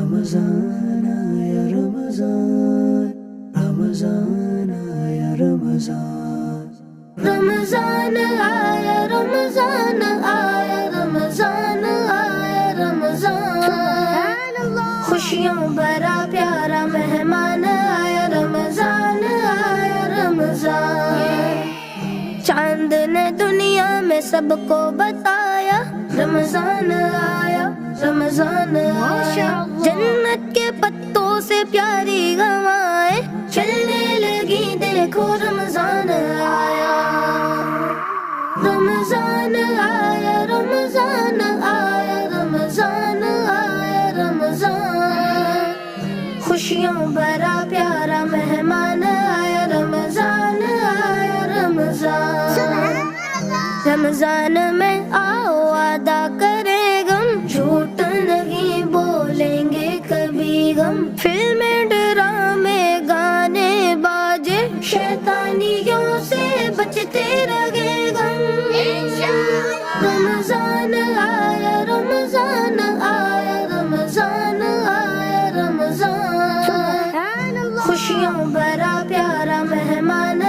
رمضان آیا رمضان، رمضان آیا رمضان، رمضان آیا رمضان آیا رمضان آیا رمضان، خوشیوں بھرا پیارا مہمان آیا رمضان آیا رمضان، چاند نے دنیا میں سب کو بتایا رمضان آیا رمضان آیا، جنت کے پتوں سے پیاری ہوائیں چلنے لگی دیکھو رمضان آیا، رمضان آیا رمضان آیا رمضان آیا رمضان، خوشیوں بھرا پیارا مہمان آیا رمضان آیا رمضان، رمضان میں آؤ ادا کرے غم، جھوٹ نہیں بولیں گے کبھی غم، فلمیں ڈرامے گانے باجے شیطانیوں سے بچتے رہے غم، رمضان آیا رمضان آیا رمضان آیا رمضان، خوشیوں بھرا پیارا مہمان